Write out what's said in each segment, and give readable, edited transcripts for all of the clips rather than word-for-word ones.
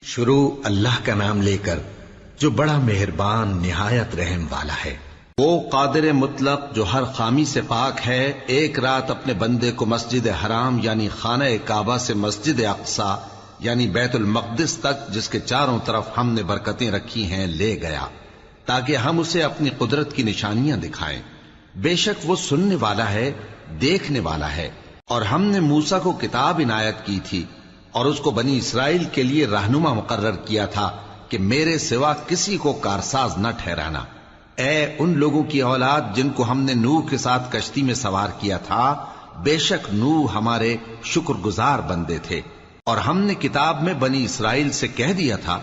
شروع اللہ کا نام لے کر جو بڑا مہربان نہایت رحم والا ہے۔ وہ قادر مطلق جو ہر خامی سے پاک ہے، ایک رات اپنے بندے کو مسجد حرام یعنی خانہ کعبہ سے مسجد اقصی یعنی بیت المقدس تک، جس کے چاروں طرف ہم نے برکتیں رکھی ہیں، لے گیا تاکہ ہم اسے اپنی قدرت کی نشانیاں دکھائیں۔ بے شک وہ سننے والا ہے، دیکھنے والا ہے۔ اور ہم نے موسیٰ کو کتاب عنایت کی تھی اور اس کو بنی اسرائیل کے لیے رہنما مقرر کیا تھا کہ میرے سوا کسی کو کارساز نہ ٹھہرانا۔ اے ان لوگوں کی اولاد جن کو ہم نے نوح کے ساتھ کشتی میں سوار کیا تھا، بے شک نوح ہمارے شکر گزار بندے تھے۔ اور ہم نے کتاب میں بنی اسرائیل سے کہہ دیا تھا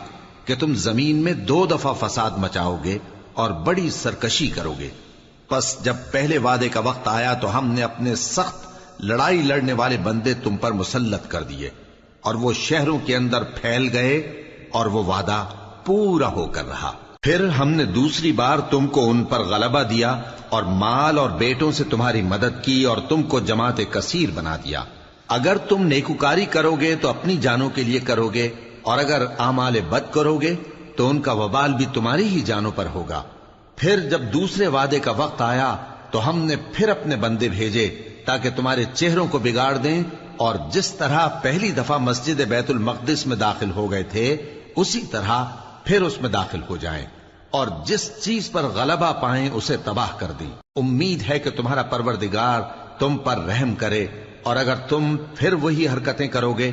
کہ تم زمین میں 2 دفعہ فساد مچاؤ گے اور بڑی سرکشی کرو گے۔ پس جب پہلے وعدے کا وقت آیا تو ہم نے اپنے سخت لڑائی لڑنے والے بندے تم پر مسلط کر دیے، اور وہ شہروں کے اندر پھیل گئے اور وہ وعدہ پورا ہو کر رہا۔ پھر ہم نے دوسری بار تم کو ان پر غلبہ دیا اور مال اور بیٹوں سے تمہاری مدد کی اور تم کو جماعت کثیر بنا دیا۔ اگر تم نیکوکاری کرو گے تو اپنی جانوں کے لیے کرو گے، اور اگر اعمال بد کرو گے تو ان کا وبال بھی تمہاری ہی جانوں پر ہوگا۔ پھر جب دوسرے وعدے کا وقت آیا تو ہم نے پھر اپنے بندے بھیجے تاکہ تمہارے چہروں کو بگاڑ دیں، اور جس طرح پہلی دفعہ مسجد بیت المقدس میں داخل ہو گئے تھے اسی طرح پھر اس میں داخل ہو جائیں، اور جس چیز پر غلبہ پائیں اسے تباہ کر دیں۔ امید ہے کہ تمہارا پروردگار تم پر رحم کرے، اور اگر تم پھر وہی حرکتیں کرو گے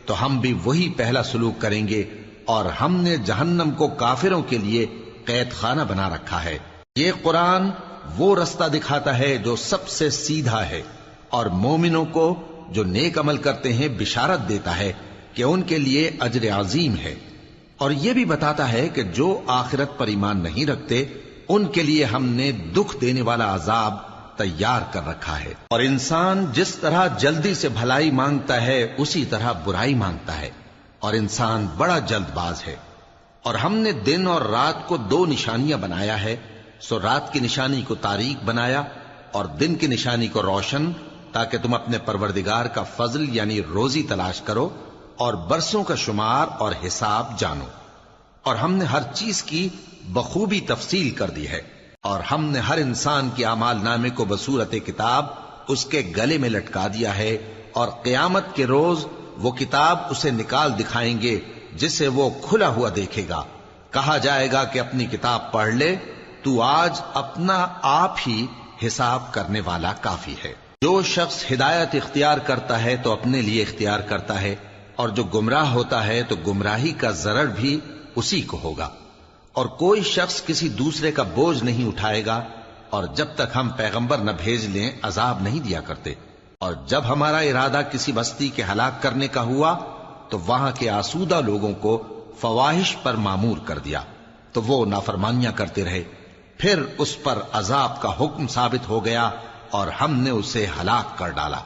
تو ہم بھی وہی پہلا سلوک کریں گے، اور ہم نے جہنم کو کافروں کے لیے قید خانہ بنا رکھا ہے۔ یہ قرآن وہ رستہ دکھاتا ہے جو سب سے سیدھا ہے، اور مومنوں کو جو نیک عمل کرتے ہیں بشارت دیتا ہے کہ ان کے لیے اجر عظیم ہے، اور یہ بھی بتاتا ہے کہ جو آخرت پر ایمان نہیں رکھتے ان کے لیے ہم نے دکھ دینے والا عذاب تیار کر رکھا ہے۔ اور انسان جس طرح جلدی سے بھلائی مانگتا ہے اسی طرح برائی مانگتا ہے، اور انسان بڑا جلد باز ہے۔ اور ہم نے دن اور رات کو 2 نشانیاں بنایا ہے، سو رات کی نشانی کو تاریک بنایا اور دن کی نشانی کو روشن، تاکہ تم اپنے پروردگار کا فضل یعنی روزی تلاش کرو اور برسوں کا شمار اور حساب جانو۔ اور ہم نے ہر چیز کی بخوبی تفصیل کر دی ہے، اور ہم نے ہر انسان کے اعمال نامے کو بصورت کتاب اس کے گلے میں لٹکا دیا ہے، اور قیامت کے روز وہ کتاب اسے نکال دکھائیں گے جسے وہ کھلا ہوا دیکھے گا۔ کہا جائے گا کہ اپنی کتاب پڑھ لے، تو آج اپنا آپ ہی حساب کرنے والا کافی ہے۔ جو شخص ہدایت اختیار کرتا ہے تو اپنے لیے اختیار کرتا ہے، اور جو گمراہ ہوتا ہے تو گمراہی کا ضرر بھی اسی کو ہوگا۔ اور کوئی شخص کسی دوسرے کا بوجھ نہیں اٹھائے گا، اور جب تک ہم پیغمبر نہ بھیج لیں عذاب نہیں دیا کرتے۔ اور جب ہمارا ارادہ کسی بستی کے ہلاک کرنے کا ہوا تو وہاں کے آسودہ لوگوں کو فواحش پر مامور کر دیا، تو وہ نافرمانیاں کرتے رہے۔ پھر اس پر عذاب کا حکم ثابت ہو گیا اور ہم نے اسے ہلاک کر ڈالا۔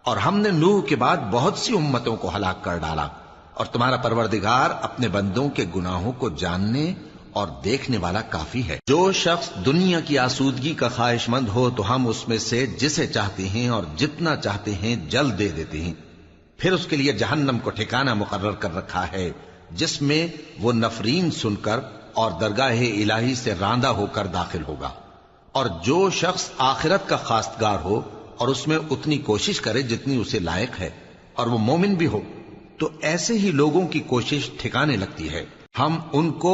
اور ہم نے نوح کے بعد بہت سی امتوں کو ہلاک کر ڈالا، اور تمہارا پروردگار اپنے بندوں کے گناہوں کو جاننے اور دیکھنے والا کافی ہے۔ جو شخص دنیا کی آسودگی کا خواہش مند ہو تو ہم اس میں سے جسے چاہتے ہیں اور جتنا چاہتے ہیں جلد دے دیتے ہیں۔ پھر اس کے لیے جہنم کو ٹھکانہ مقرر کر رکھا ہے، جس میں وہ نفرین سن کر اور درگاہ الہی سے راندہ ہو کر داخل ہوگا۔ اور جو شخص آخرت کا خواستگار ہو اور اس میں اتنی کوشش کرے جتنی اسے لائق ہے، اور وہ مومن بھی ہو، تو ایسے ہی لوگوں کی کوشش ٹھکانے لگتی ہے۔ ہم ان کو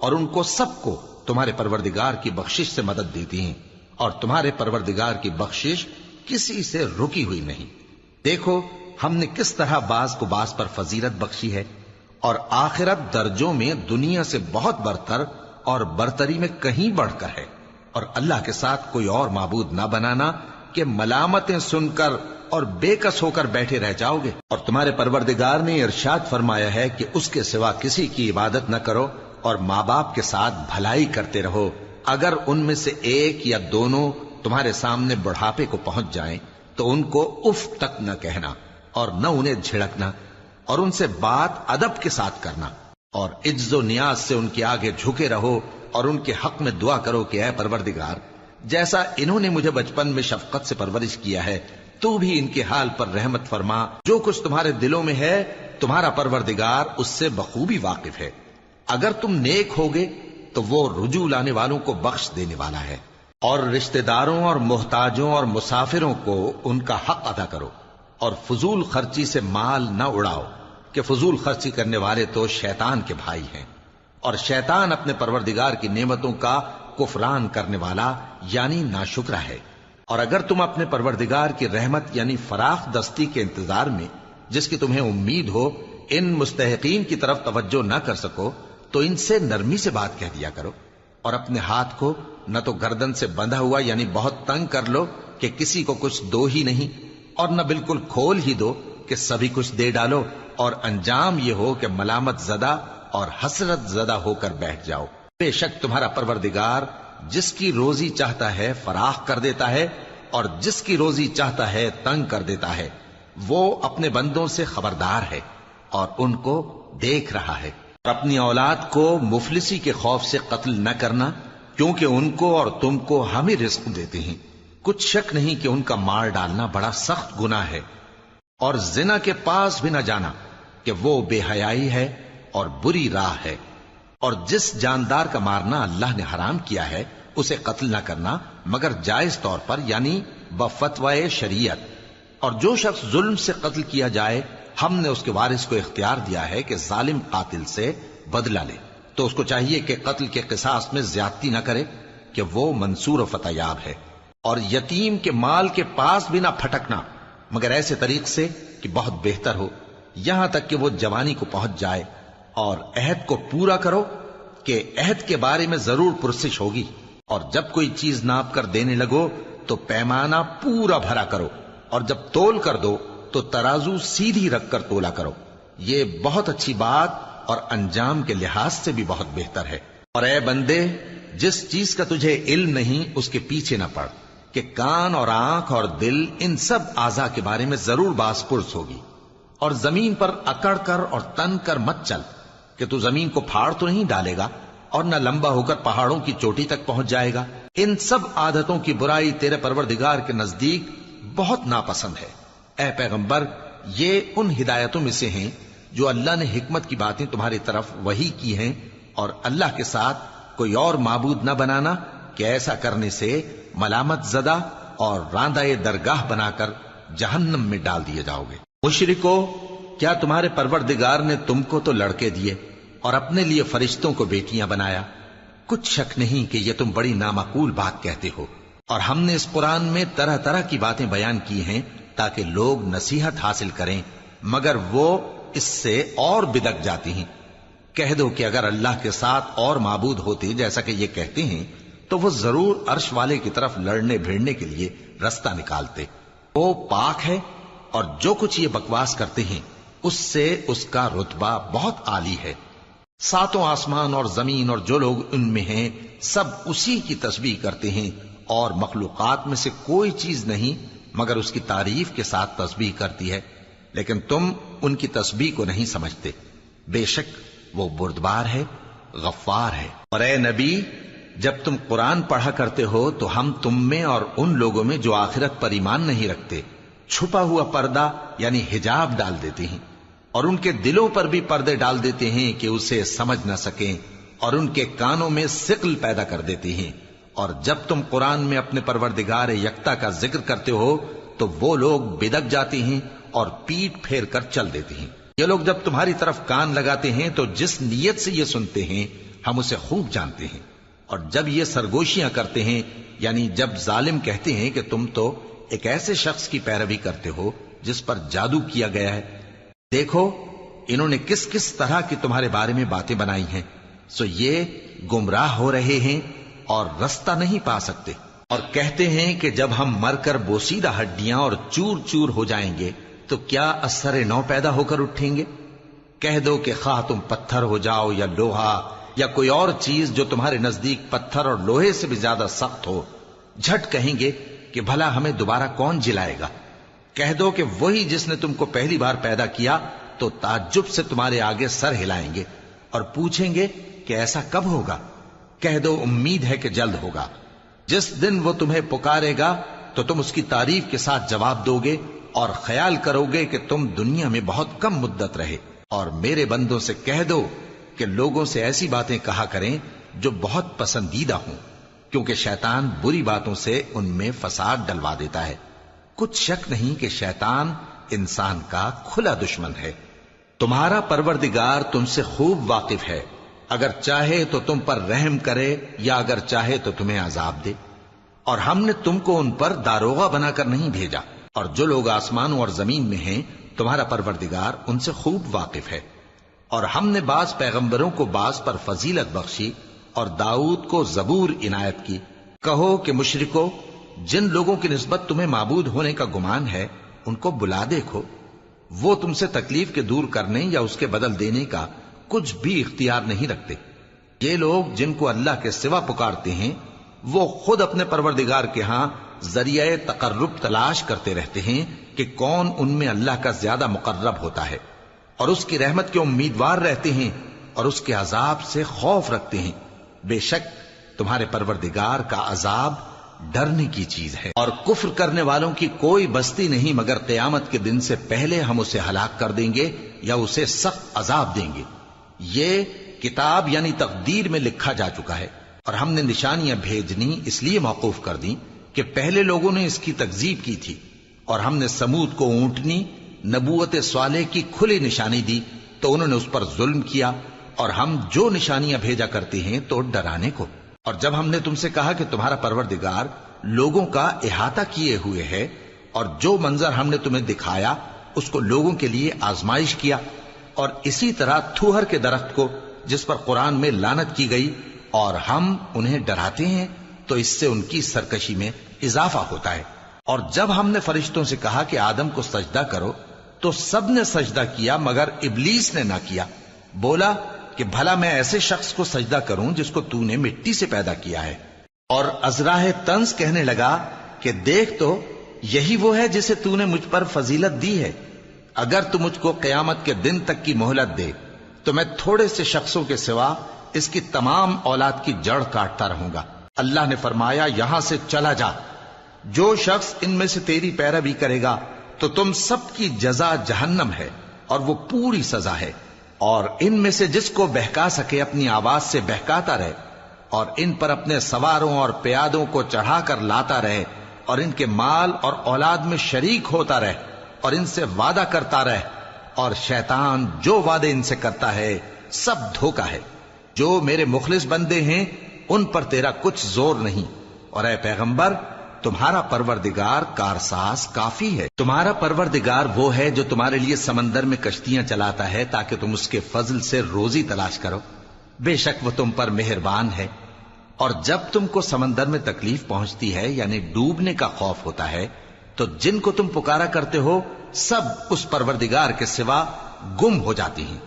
اور ان کو سب کو تمہارے پروردگار کی بخشش سے مدد دیتی ہیں، اور تمہارے پروردگار کی بخشش کسی سے رکی ہوئی نہیں۔ دیکھو ہم نے کس طرح بعض کو بعض پر فضیلت بخشی ہے، اور آخرت درجوں میں دنیا سے بہت برتر اور برتری میں کہیں بڑھ کر ہے۔ اور اللہ کے ساتھ کوئی اور معبود نہ بنانا کہ ملامتیں سن کر اور بے کس ہو کر بیٹھے رہ جاؤ گے۔ اور تمہارے پروردگار نے ارشاد فرمایا ہے کہ اس کے سوا کسی کی عبادت نہ کرو، اور ماں باپ کے ساتھ بھلائی کرتے رہو۔ اگر ان میں سے ایک یا دونوں تمہارے سامنے بڑھاپے کو پہنچ جائیں تو ان کو اف تک نہ کہنا، اور نہ انہیں جھڑکنا، اور ان سے بات ادب کے ساتھ کرنا، اور عجز و نیاز سے ان کے آگے جھکے رہو، اور ان کے حق میں دعا کرو کہ اے پروردگار، جیسا انہوں نے مجھے بچپن میں شفقت سے پرورش کیا ہے، تو بھی ان کے حال پر رحمت فرما۔ جو کچھ تمہارے دلوں میں ہے تمہارا پروردگار اس سے بخوبی واقف ہے. اگر تم نیک ہوگے تو وہ رجوع لانے والوں کو بخش دینے والا ہے. اور رشتہ داروں اور محتاجوں اور مسافروں کو ان کا حق ادا کرو، اور فضول خرچی سے مال نہ اڑاؤ کہ فضول خرچی کرنے والے تو شیطان کے بھائی ہیں، اور شیطان اپنے پروردگار کی نعمتوں کا کفران کرنے والا یعنی ناشکرا ہے. اور اگر تم اپنے پروردگار کی رحمت یعنی فراخ دستی کے انتظار میں جس کی تمہیں امید ہو ان مستحقین کی طرف توجہ نہ کر سکو تو ان سے نرمی سے بات کہہ دیا کرو، اور اپنے ہاتھ کو نہ تو گردن سے بندھا ہوا یعنی بہت تنگ کر لو کہ کسی کو کچھ دو ہی نہیں، اور نہ بالکل کھول ہی دو کہ سبھی کچھ دے ڈالو، اور انجام یہ ہو کہ ملامت زدہ اور حسرت زدہ ہو کر بیٹھ جاؤ. بے شک تمہارا پروردگار جس کی روزی چاہتا ہے فراخ کر دیتا ہے، اور جس کی روزی چاہتا ہے تنگ کر دیتا ہے. وہ اپنے بندوں سے خبردار ہے اور ان کو دیکھ رہا ہے. اور اپنی اولاد کو مفلسی کے خوف سے قتل نہ کرنا، کیونکہ ان کو اور تم کو ہم ہی رزق دیتے ہیں. کچھ شک نہیں کہ ان کا مار ڈالنا بڑا سخت گناہ ہے. اور زنا کے پاس بھی نہ جانا کہ وہ بے حیائی ہے اور بری راہ ہے. اور جس جاندار کا مارنا اللہ نے حرام کیا ہے اسے قتل نہ کرنا مگر جائز طور پر یعنی بفتوائے شریعت. اور جو شخص ظلم سے قتل کیا جائے ہم نے اس کے وارث کو اختیار دیا ہے کہ ظالم قاتل سے بدلہ لے، تو اس کو چاہیے کہ قتل کے قصاص میں زیادتی نہ کرے کہ وہ منصور و فتح یاب ہے. اور یتیم کے مال کے پاس بھی نہ پھٹکنا مگر ایسے طریق سے کہ بہت بہتر ہو، یہاں تک کہ وہ جوانی کو پہنچ جائے. اور عہد کو پورا کرو کہ عہد کے بارے میں ضرور پرسش ہوگی. اور جب کوئی چیز ناپ کر دینے لگو تو پیمانہ پورا بھرا کرو، اور جب تول کر دو تو ترازو سیدھی رکھ کر تولا کرو. یہ بہت اچھی بات اور انجام کے لحاظ سے بھی بہت بہتر ہے. اور اے بندے، جس چیز کا تجھے علم نہیں اس کے پیچھے نہ پڑ کہ کان اور آنکھ اور دل ان سب اعضاء کے بارے میں ضرور باز پرس ہوگی. اور زمین پر اکڑ کر اور تن کر مت چل کہ تو زمین کو پھاڑ تو نہیں ڈالے گا اور نہ لمبا ہو کر پہاڑوں کی چوٹی تک پہنچ جائے گا. ان سب عادتوں کی برائی تیرے پروردگار کے نزدیک بہت ناپسند ہے. اے پیغمبر، یہ ان ہدایتوں میں سے ہیں جو اللہ نے حکمت کی باتیں تمہاری طرف وحی کی ہیں، اور اللہ کے ساتھ کوئی اور معبود نہ بنانا کہ ایسا کرنے سے ملامت زدہ اور راندہ درگاہ بنا کر جہنم میں ڈال دیے جاؤ گے. مشرکو، کیا تمہارے پروردگار نے تم کو تو لڑکے دیے اور اپنے لیے فرشتوں کو بیٹیاں بنایا؟ کچھ شک نہیں کہ یہ تم بڑی نامعقول بات کہتے ہو. اور ہم نے اس قرآن میں طرح طرح کی باتیں بیان کی ہیں تاکہ لوگ نصیحت حاصل کریں، مگر وہ اس سے اور بدک جاتی ہیں. کہہ دو کہ اگر اللہ کے ساتھ اور معبود ہوتے جیسا کہ یہ کہتے ہیں تو وہ ضرور عرش والے کی طرف لڑنے بھیڑنے کے لیے رستہ نکالتے. وہ پاک ہے اور جو کچھ یہ بکواس کرتے ہیں اس سے اس کا رتبہ بہت عالی ہے. ساتوں آسمان اور زمین اور جو لوگ ان میں ہیں سب اسی کی تسبیح کرتے ہیں، اور مخلوقات میں سے کوئی چیز نہیں مگر اس کی تعریف کے ساتھ تسبیح کرتی ہے، لیکن تم ان کی تسبیح کو نہیں سمجھتے. بے شک وہ بردبار ہے، غفار ہے. اور اے نبی، جب تم قرآن پڑھا کرتے ہو تو ہم تم میں اور ان لوگوں میں جو آخرت پر ایمان نہیں رکھتے چھپا ہوا پردہ یعنی حجاب ڈال دیتے ہیں، اور ان کے دلوں پر بھی پردے ڈال دیتے ہیں کہ اسے سمجھ نہ سکیں، اور ان کے کانوں میں ثقل پیدا کر دیتے ہیں. اور جب تم قرآن میں اپنے پروردگار یکتا کا ذکر کرتے ہو تو وہ لوگ بدک جاتے ہیں اور پیٹ پھیر کر چل دیتے ہیں. یہ لوگ جب تمہاری طرف کان لگاتے ہیں تو جس نیت سے یہ سنتے ہیں ہم اسے خوب جانتے ہیں. اور جب یہ سرگوشیاں کرتے ہیں یعنی جب ظالم کہتے ہیں کہ تم تو ایک ایسے شخص کی پیروی کرتے ہو جس پر جادو کیا گیا ہے، دیکھو انہوں نے کس کس طرح کی تمہارے بارے میں باتیں بنائی ہیں، سو یہ گمراہ ہو رہے ہیں اور رستہ نہیں پا سکتے. اور کہتے ہیں کہ جب ہم مر کر بوسیدہ ہڈیاں اور چور چور ہو جائیں گے تو کیا اثر نو پیدا ہو کر اٹھیں گے؟ کہہ دو کہ خواہ تم پتھر ہو جاؤ یا لوہا یا کوئی اور چیز جو تمہارے نزدیک پتھر اور لوہے سے بھی زیادہ سخت ہو، جھٹ کہیں گے کہ بھلا ہمیں دوبارہ کون جلائے گا. کہہ دو کہ وہی جس نے تم کو پہلی بار پیدا کیا تو تعجب سے تمہارے آگے سر ہلائیں گے اور پوچھیں گے کہ ایسا کب ہوگا. کہہ دو امید ہے کہ جلد ہوگا. جس دن وہ تمہیں پکارے گا تو تم اس کی تعریف کے ساتھ جواب دو گے اور خیال کرو گے کہ تم دنیا میں بہت کم مدت رہے. اور میرے بندوں سے کہہ دو کہ لوگوں سے ایسی باتیں کہا کریں جو بہت پسندیدہ ہوں، کیونکہ شیطان بری باتوں سے ان میں فساد ڈلوا دیتا ہے. کچھ شک نہیں کہ شیطان انسان کا کھلا دشمن ہے. تمہارا پروردگار تم سے خوب واقف ہے، اگر چاہے تو تم پر رحم کرے یا اگر چاہے تو تمہیں عذاب دے. اور ہم نے تم کو ان پر داروغہ بنا کر نہیں بھیجا، اور جو لوگ آسمانوں اور زمین میں ہیں تمہارا پروردگار ان سے خوب واقف ہے. اور ہم نے بعض پیغمبروں کو بعض پر فضیلت بخشی اور داؤد کو زبور عنایت کی. کہو کہ مشرکو، جن لوگوں کی نسبت تمہیں معبود ہونے کا گمان ہے ان کو بلا دیکھو، وہ تم سے تکلیف کے دور کرنے یا اس کے بدل دینے کا کچھ بھی اختیار نہیں رکھتے. یہ لوگ جن کو اللہ کے سوا پکارتے ہیں وہ خود اپنے پروردگار کے ہاں ذریعہ تقرب تلاش کرتے رہتے ہیں کہ کون ان میں اللہ کا زیادہ مقرب ہوتا ہے، اور اس کی رحمت کے امیدوار رہتے ہیں اور اس کے عذاب سے خوف رکھتے ہیں. بے شک تمہارے پروردگار کا عذاب ڈرنے کی چیز ہے. اور کفر کرنے والوں کی کوئی بستی نہیں مگر قیامت کے دن سے پہلے ہم اسے ہلاک کر دیں گے یا اسے سخت عذاب دیں گے. یہ کتاب یعنی تقدیر میں لکھا جا چکا ہے. اور ہم نے نشانیاں بھیجنی اس لیے موقوف کر دیں کہ پہلے لوگوں نے اس کی تکذیب کی تھی. اور ہم نے سمود کو اونٹنی نبوت صالح کی کھلی نشانی دی تو انہوں نے اس پر ظلم کیا. اور ہم جو نشانیاں بھیجا کرتے ہیں تو ڈرانے کو. اور جب ہم نے تم سے کہا کہ تمہارا پروردگار لوگوں کا احاطہ کیے ہوئے ہے اور جو منظر ہم نے تمہیں دکھایا اس کو لوگوں کے لیے آزمائش کیا، اور اسی طرح تھوہر کے درخت کو جس پر قرآن میں لعنت کی گئی، اور ہم انہیں ڈراتے ہیں تو اس سے ان کی سرکشی میں اضافہ ہوتا ہے. اور جب ہم نے فرشتوں سے کہا کہ آدم کو سجدہ کرو تو سب نے سجدہ کیا مگر ابلیس نے نہ کیا. بولا کہ بھلا میں ایسے شخص کو سجدہ کروں جس کو تو نے مٹی سے پیدا کیا ہے. اور ازراہ طنز کہنے لگا کہ دیکھ تو یہی وہ ہے جسے تو نے مجھ پر فضیلت دی ہے. اگر تو مجھ کو قیامت کے دن تک کی مہلت دے تو میں تھوڑے سے شخصوں کے سوا اس کی تمام اولاد کی جڑ کاٹتا رہوں گا. اللہ نے فرمایا یہاں سے چلا جا، جو شخص ان میں سے تیری پیروی کرے گا تو تم سب کی جزا جہنم ہے اور وہ پوری سزا ہے. اور ان میں سے جس کو بہکا سکے اپنی آواز سے بہکاتا رہے، اور ان پر اپنے سواروں اور پیادوں کو چڑھا کر لاتا رہے، اور ان کے مال اور اولاد میں شریک ہوتا رہے، اور ان سے وعدہ کرتا رہے. اور شیطان جو وعدے ان سے کرتا ہے سب دھوکا ہے. جو میرے مخلص بندے ہیں ان پر تیرا کچھ زور نہیں. اور اے پیغمبر تمہارا پروردگار کارساز کافی ہے. تمہارا پروردگار وہ ہے جو تمہارے لیے سمندر میں کشتیاں چلاتا ہے تاکہ تم اس کے فضل سے روزی تلاش کرو. بے شک وہ تم پر مہربان ہے. اور جب تم کو سمندر میں تکلیف پہنچتی ہے یعنی ڈوبنے کا خوف ہوتا ہے تو جن کو تم پکارا کرتے ہو سب اس پروردگار کے سوا گم ہو جاتی ہیں.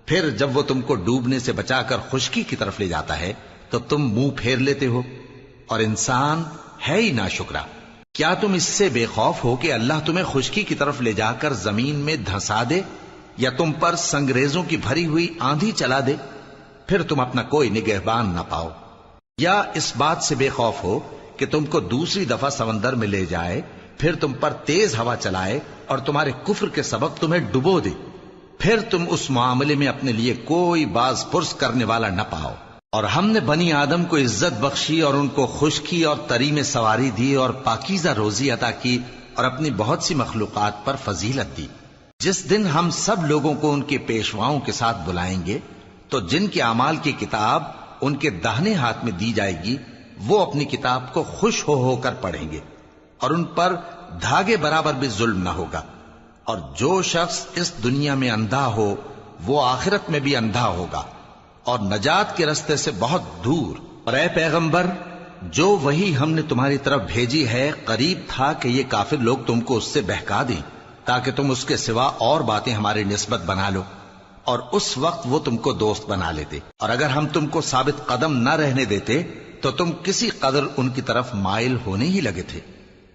پھر جب وہ تم کو ڈوبنے سے بچا کر خشکی کی طرف لے جاتا ہے تو تم منہ پھیر لیتے ہو. اور انسان ہے ہی ناشکرا. کیا تم اس سے بے خوف ہو کہ اللہ تمہیں خشکی کی طرف لے جا کر زمین میں دھنسا دے یا تم پر سنگریزوں کی بھری ہوئی آندھی چلا دے، پھر تم اپنا کوئی نگہبان نہ پاؤ؟ یا اس بات سے بے خوف ہو کہ تم کو دوسری دفعہ سمندر میں لے جائے، پھر تم پر تیز ہوا چلائے اور تمہارے کفر کے سبب تمہیں ڈبو دے، پھر تم اس معاملے میں اپنے لیے کوئی باز پرس کرنے والا نہ پاؤ؟ اور ہم نے بنی آدم کو عزت بخشی اور ان کو خشکی اور تری میں سواری دی اور پاکیزہ روزی عطا کی اور اپنی بہت سی مخلوقات پر فضیلت دی. جس دن ہم سب لوگوں کو ان کے پیشواؤں کے ساتھ بلائیں گے تو جن کے اعمال کی کتاب ان کے داہنے ہاتھ میں دی جائے گی وہ اپنی کتاب کو خوش ہو کر پڑھیں گے اور ان پر دھاگے برابر بھی ظلم نہ ہوگا. اور جو شخص اس دنیا میں اندھا ہو وہ آخرت میں بھی اندھا ہوگا اور نجات کے رستے سے بہت دور. اور اے پیغمبر جو وہی ہم نے تمہاری طرف بھیجی ہے قریب تھا کہ یہ کافر لوگ تم کو اس سے بہکا دیں تاکہ تم اس کے سوا اور باتیں ہماری نسبت بنا لو، اور اس وقت وہ تم کو دوست بنا لیتے. اور اگر ہم تم کو ثابت قدم نہ رہنے دیتے تو تم کسی قدر ان کی طرف مائل ہونے ہی لگے تھے.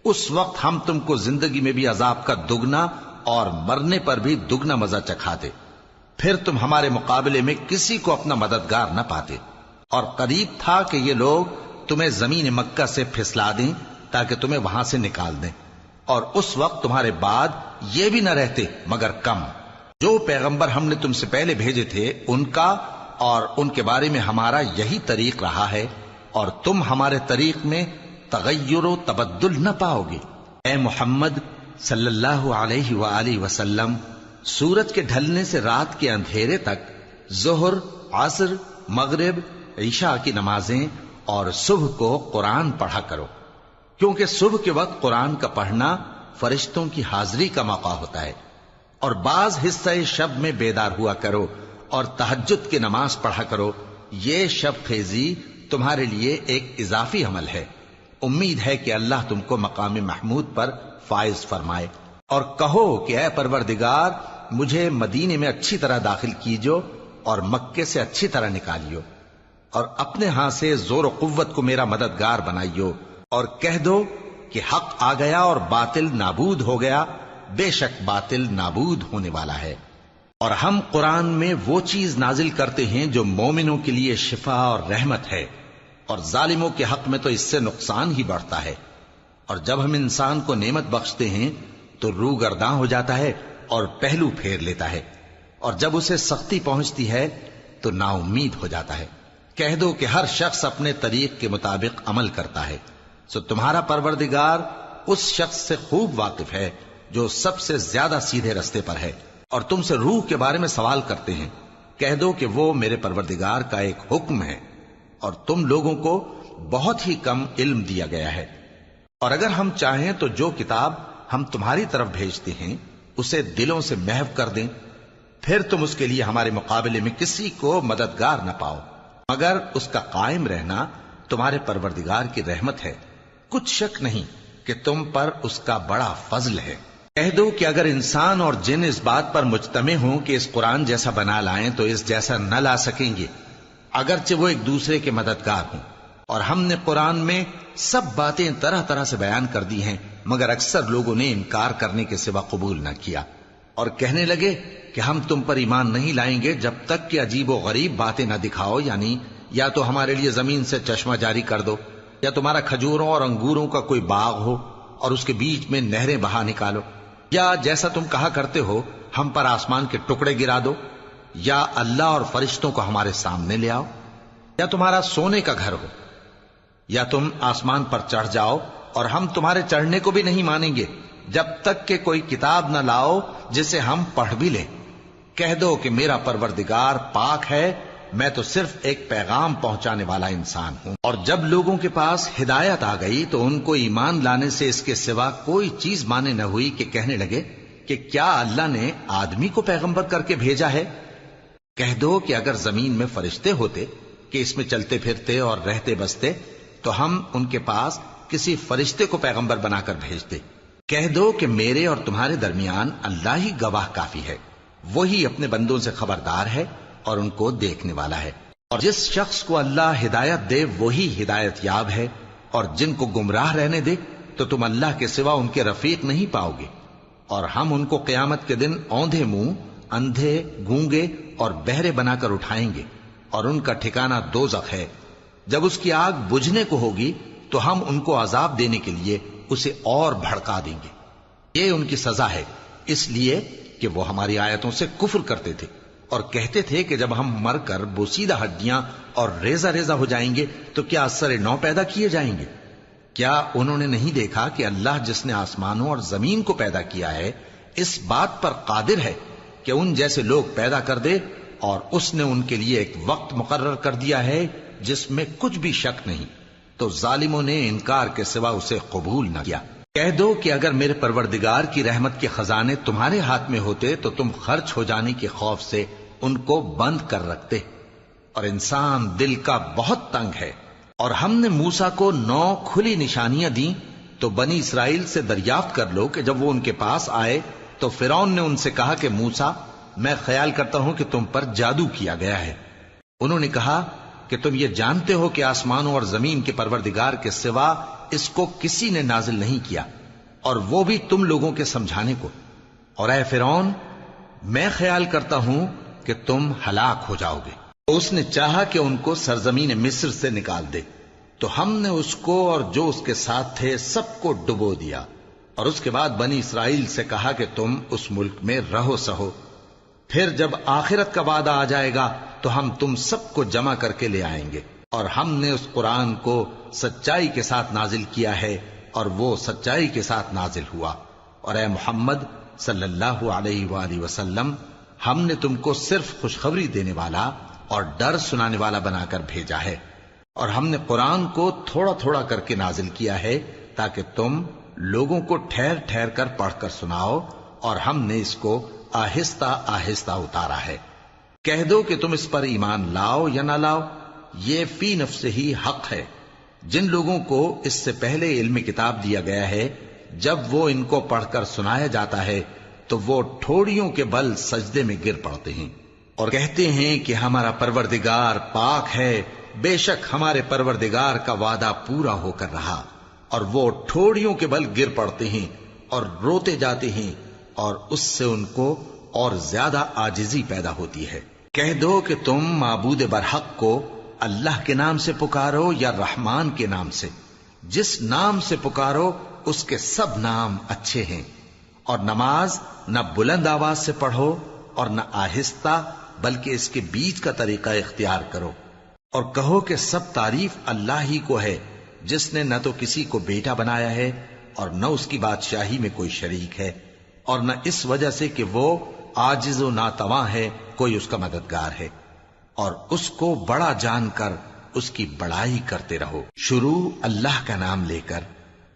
اس وقت ہم تم کو زندگی میں بھی عذاب کا دگنا اور مرنے پر بھی دگنا مزہ چکھاتے، پھر تم ہمارے مقابلے میں کسی کو اپنا مددگار نہ پاتے. اور قریب تھا کہ یہ لوگ تمہیں زمین مکہ سے پھسلا دیں تاکہ تمہیں وہاں سے نکال دیں، اور اس وقت تمہارے بعد یہ بھی نہ رہتے مگر کم. جو پیغمبر ہم نے تم سے پہلے بھیجے تھے ان کا اور ان کے بارے میں ہمارا یہی طریق رہا ہے، اور تم ہمارے طریق میں تغیر و تبدل نہ پاؤ گے. اے محمد صلی اللہ علیہ وآلہ وسلم، سورج کے ڈھلنے سے رات کے اندھیرے تک ظہر، عصر، مغرب، عشاء کی نمازیں اور صبح کو قرآن پڑھا کرو، کیونکہ صبح کے وقت قرآن کا پڑھنا فرشتوں کی حاضری کا موقع ہوتا ہے. اور بعض حصہ شب میں بیدار ہوا کرو اور تہجد کی نماز پڑھا کرو. یہ شب خیزی تمہارے لیے ایک اضافی عمل ہے. امید ہے کہ اللہ تم کو مقام محمود پر فائز فرمائے. اور کہو کہ اے پروردگار، مجھے مدینے میں اچھی طرح داخل کیجو اور مکے سے اچھی طرح نکالیو، اور اپنے ہاں سے زور و قوت کو میرا مددگار بنائیو، اور کہہ دو کہ حق آ گیا اور باطل نابود ہو گیا. بے شک باطل نابود ہونے والا ہے. اور ہم قرآن میں وہ چیز نازل کرتے ہیں جو مومنوں کے لیے شفا اور رحمت ہے، اور ظالموں کے حق میں تو اس سے نقصان ہی بڑھتا ہے. اور جب ہم انسان کو نعمت بخشتے ہیں تو روح گرداں ہو جاتا ہے اور پہلو پھیر لیتا ہے، اور جب اسے سختی پہنچتی ہے تو نا امید ہو جاتا ہے. کہہ دو کہ ہر شخص اپنے طریق کے مطابق عمل کرتا ہے، سو تمہارا پروردگار اس شخص سے خوب واقف ہے جو سب سے زیادہ سیدھے رستے پر ہے. اور تم سے روح کے بارے میں سوال کرتے ہیں. کہہ دو کہ وہ میرے پروردگار کا ایک حکم ہے، اور تم لوگوں کو بہت ہی کم علم دیا گیا ہے. اور اگر ہم چاہیں تو جو کتاب ہم تمہاری طرف بھیجتے ہیں اسے دلوں سے محو کر دیں، پھر تم اس کے لیے ہمارے مقابلے میں کسی کو مددگار نہ پاؤ، مگر اس کا قائم رہنا تمہارے پروردگار کی رحمت ہے. کچھ شک نہیں کہ تم پر اس کا بڑا فضل ہے. کہہ دو کہ اگر انسان اور جن اس بات پر مجتمع ہوں کہ اس قرآن جیسا بنا لائیں تو اس جیسا نہ لا سکیں گے، اگرچہ وہ ایک دوسرے کے مددگار ہوں. اور ہم نے قرآن میں سب باتیں طرح طرح سے بیان کر دی ہیں، مگر اکثر لوگوں نے انکار کرنے کے سوا قبول نہ کیا، اور کہنے لگے کہ ہم تم پر ایمان نہیں لائیں گے جب تک کہ عجیب و غریب باتیں نہ دکھاؤ، یعنی یا تو ہمارے لیے زمین سے چشمہ جاری کر دو، یا تمہارا کھجوروں اور انگوروں کا کوئی باغ ہو اور اس کے بیچ میں نہریں بہا نکالو، یا جیسا تم کہا کرتے ہو ہم پر آسمان کے ٹکڑے گرا دو، یا اللہ اور فرشتوں کو ہمارے سامنے لے آؤ، یا تمہارا سونے کا گھر ہو، یا تم آسمان پر چڑھ جاؤ اور ہم تمہارے چڑھنے کو بھی نہیں مانیں گے جب تک کہ کوئی کتاب نہ لاؤ جسے ہم پڑھ بھی لیں. کہہ دو کہ میرا پروردگار پاک ہے، میں تو صرف ایک پیغام پہنچانے والا انسان ہوں. اور جب لوگوں کے پاس ہدایت آ گئی تو ان کو ایمان لانے سے اس کے سوا کوئی چیز مانے نہ ہوئی کہ کہنے لگے کہ کیا اللہ نے آدمی کو پیغمبر کر کے بھیجا ہے. کہہ دو کہ اگر زمین میں فرشتے ہوتے کہ اس میں چلتے پھرتے اور رہتے بستے تو ہم ان کے پاس کسی فرشتے کو پیغمبر بنا کر بھیجتے. کہہ دو کہ میرے اور تمہارے درمیان اللہ ہی گواہ کافی ہے، وہی اپنے بندوں سے خبردار ہے اور ان کو دیکھنے والا ہے. اور جس شخص کو اللہ ہدایت دے وہی ہدایت یاب ہے، اور جن کو گمراہ رہنے دے تو تم اللہ کے سوا ان کے رفیق نہیں پاؤ گے. اور ہم ان کو قیامت کے دن اوندھے منہ، اندھے، گونگے اور بہرے بنا کر اٹھائیں گے، اور ان کا ٹھکانہ دوزخ ہے. جب اس کی آگ بجھنے کو ہوگی تو ہم ان کو عذاب دینے کے لیے اسے اور بھڑکا دیں گے. یہ ان کی سزا ہے، اس لیے کہ وہ ہماری آیتوں سے کفر کرتے تھے اور کہتے تھے کہ جب ہم مر کر بوسیدہ ہڈیاں اور ریزہ ریزہ ہو جائیں گے تو کیا اثر نو پیدا کیے جائیں گے. کیا انہوں نے نہیں دیکھا کہ اللہ جس نے آسمانوں اور زمین کو پیدا کیا ہے اس بات پر قادر ہے کہ ان جیسے لوگ پیدا کر دے، اور اس نے ان کے لیے ایک وقت مقرر کر دیا ہے جس میں کچھ بھی شک نہیں. تو ظالموں نے انکار کے سوا اسے قبول نہ کیا. کہہ دو کہ اگر میرے پروردگار کی رحمت کے خزانے تمہارے ہاتھ میں ہوتے تو تم خرچ ہو جانے کے خوف سے ان کو بند کر رکھتے. اور انسان دل کا بہت تنگ ہے. اور ہم نے موسیٰ کو 9 کھلی نشانیاں دیں تو بنی اسرائیل سے دریافت کر لو کہ جب وہ ان کے پاس آئے تو فرعون نے ان سے کہا کہ موسیٰ، میں خیال کرتا ہوں کہ تم پر جادو کیا گیا ہے. انہوں نے کہا کہ تم یہ جانتے ہو کہ آسمانوں اور زمین کے پروردگار کے سوا اس کو کسی نے نازل نہیں کیا، اور وہ بھی تم لوگوں کے سمجھانے کو. اور اے فرعون، میں خیال کرتا ہوں کہ تم ہلاک ہو جاؤ گے. تو اس نے چاہا کہ ان کو سرزمین مصر سے نکال دے، تو ہم نے اس کو اور جو اس کے ساتھ تھے سب کو ڈبو دیا، اور اس کے بعد بنی اسرائیل سے کہا کہ تم اس ملک میں رہو سہو، پھر جب آخرت کا وعدہ آ جائے گا تو ہم تم سب کو جمع کر کے لے آئیں گے۔ اور ہم نے اس قرآن کو سچائی کے ساتھ نازل کیا ہے اور وہ سچائی کے ساتھ نازل ہوا۔ اور اے محمد صلی اللہ علیہ وآلہ وسلم، ہم نے تم کو صرف خوشخبری دینے والا اور ڈر سنانے والا بنا کر بھیجا ہے، اور ہم نے قرآن کو تھوڑا تھوڑا کر کے نازل کیا ہے تاکہ تم لوگوں کو ٹھہر ٹھہر کر پڑھ کر سناؤ، اور ہم نے اس کو آہستہ آہستہ اتارا ہے۔ کہہ دو کہ تم اس پر ایمان لاؤ یا نہ لاؤ، یہ فی نفس ہی حق ہے۔ جن لوگوں کو اس سے پہلے علم کتاب دیا گیا ہے، جب وہ ان کو پڑھ کر سنایا جاتا ہے تو وہ ٹھوڑیوں کے بل سجدے میں گر پڑتے ہیں اور کہتے ہیں کہ ہمارا پروردگار پاک ہے، بے شک ہمارے پروردگار کا وعدہ پورا ہو کر رہا۔ اور وہ ٹھوڑیوں کے بل گر پڑتے ہیں اور روتے جاتے ہیں، اور اس سے ان کو اور زیادہ عاجزی پیدا ہوتی ہے۔ کہہ دو کہ تم معبود برحق کو اللہ کے نام سے پکارو یا رحمان کے نام سے، جس نام سے پکارو اس کے سب نام اچھے ہیں، اور نماز نہ بلند آواز سے پڑھو اور نہ آہستہ، بلکہ اس کے بیچ کا طریقہ اختیار کرو، اور کہو کہ سب تعریف اللہ ہی کو ہے، جس نے نہ تو کسی کو بیٹا بنایا ہے اور نہ اس کی بادشاہی میں کوئی شریک ہے، اور نہ اس وجہ سے کہ وہ عاجز و ناتواں ہے کوئی اس کا مددگار ہے، اور اس کو بڑا جان کر اس کی بڑائی کرتے رہو۔ شروع اللہ کا نام لے کر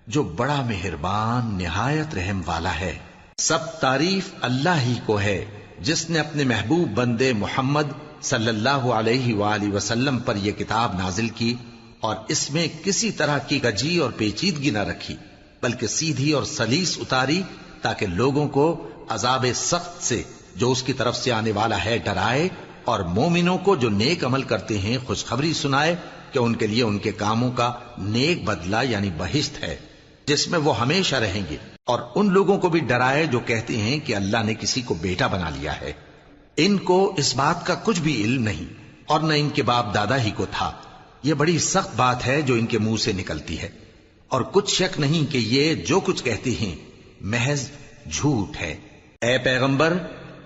جو بڑا مہربان نہایت رحم والا ہے۔ سب تعریف اللہ ہی کو ہے جس نے اپنے محبوب بندے محمد صلی اللہ علیہ وآلہ وسلم پر یہ کتاب نازل کی، اور اس میں کسی طرح کی کجی اور پیچیدگی نہ رکھی، بلکہ سیدھی اور سلیس اتاری تاکہ لوگوں کو عذاب سخت سے جو اس کی طرف سے آنے والا ہے ڈرائے، اور مومنوں کو جو نیک عمل کرتے ہیں خوشخبری سنائے کہ ان کے لیے ان کے کاموں کا نیک بدلہ یعنی بہشت ہے جس میں وہ ہمیشہ رہیں گے، اور ان لوگوں کو بھی ڈرائے جو کہتے ہیں کہ اللہ نے کسی کو بیٹا بنا لیا ہے۔ ان کو اس بات کا کچھ بھی علم نہیں، اور نہ ان کے باپ دادا ہی کو تھا۔ یہ بڑی سخت بات ہے جو ان کے منہ سے نکلتی ہے، اور کچھ شک نہیں کہ یہ جو کچھ کہتے ہیں محض جھوٹ ہے۔ اے پیغمبر،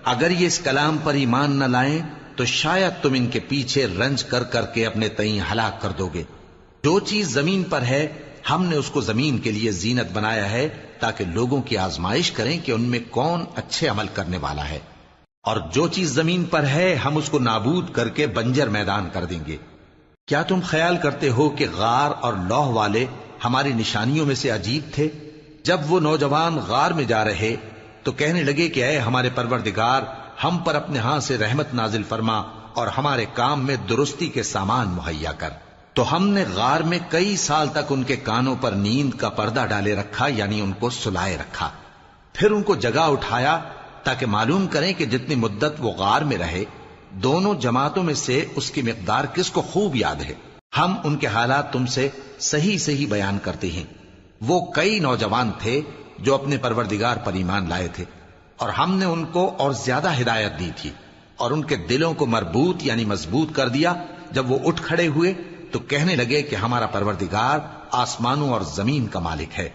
اگر یہ اس کلام پر ایمان نہ لائیں تو شاید تم ان کے پیچھے رنج کر کر کے اپنے تئیں ہلاک کر دو گے۔ جو چیز زمین پر ہے ہم نے اس کو زمین کے لیے زینت بنایا ہے تاکہ لوگوں کی آزمائش کریں کہ ان میں کون اچھے عمل کرنے والا ہے، اور جو چیز زمین پر ہے ہم اس کو نابود کر کے بنجر میدان کر دیں گے۔ کیا تم خیال کرتے ہو کہ غار اور لوح والے ہماری نشانیوں میں سے عجیب تھے؟ جب وہ نوجوان غار میں جا رہے تو کہنے لگے کہ اے ہمارے پروردگار، ہم پر اپنے ہاں سے رحمت نازل فرما اور ہمارے کام میں درستی کے سامان مہیا کر۔ تو ہم نے غار میں کئی سال تک ان کے کانوں پر نیند کا پردہ ڈالے رکھا، یعنی ان کو سلائے رکھا، پھر ان کو جگا اٹھایا تاکہ معلوم کریں کہ جتنی مدت وہ غار میں رہے دونوں جماعتوں میں سے اس کی مقدار کس کو خوب یاد ہے۔ ہم ان کے حالات تم سے صحیح صحیح بیان کرتے ہیں۔ وہ کئی نوجوان تھے جو اپنے پروردگار پر ایمان لائے تھے، اور ہم نے ان کو اور زیادہ ہدایت دی تھی، اور ان کے دلوں کو مربوط یعنی مضبوط کر دیا۔ جب وہ اٹھ کھڑے ہوئے تو کہنے لگے کہ ہمارا پروردگار آسمانوں اور زمین کا مالک ہے،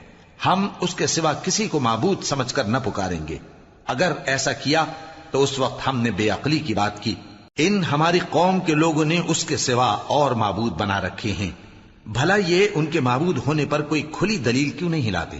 ہم اس کے سوا کسی کو معبود سمجھ کر نہ پکاریں گے۔ اگر ایسا کیا تو اس وقت ہم نے بے عقلی کی بات کی۔ ان ہماری قوم کے لوگوں نے اس کے سوا اور معبود بنا رکھے ہیں، بھلا یہ ان کے معبود ہونے پر کوئی کھلی دلیل کیوں نہیں لاتے؟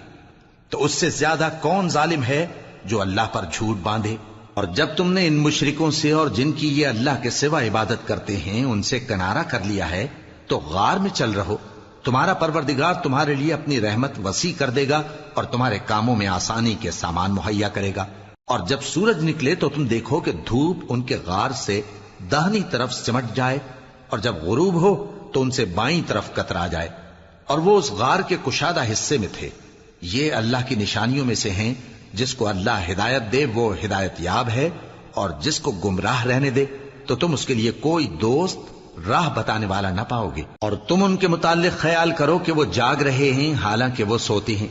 تو اس سے زیادہ کون ظالم ہے جو اللہ پر جھوٹ باندھے؟ اور جب تم نے ان مشرکوں سے اور جن کی یہ اللہ کے سوا عبادت کرتے ہیں ان سے کنارہ کر لیا ہے تو غار میں چل رہو، تمہارا پروردگار تمہارے لیے اپنی رحمت وسیع کر دے گا اور تمہارے کاموں میں آسانی کے سامان مہیا کرے گا۔ اور جب سورج نکلے تو تم دیکھو کہ دھوپ ان کے غار سے داہنی طرف سمٹ جائے، اور جب غروب ہو تو ان سے بائیں طرف کترا جائے، اور وہ اس غار کے کشادہ حصے میں تھے۔ یہ اللہ کی نشانیوں میں سے ہیں، جس کو اللہ ہدایت دے وہ ہدایت یاب ہے، اور جس کو گمراہ رہنے دے تو تم اس کے لیے کوئی دوست راہ بتانے والا نہ پاؤ گے۔ اور تم ان کے متعلق خیال کرو کہ وہ جاگ رہے ہیں حالانکہ وہ سوتے ہیں،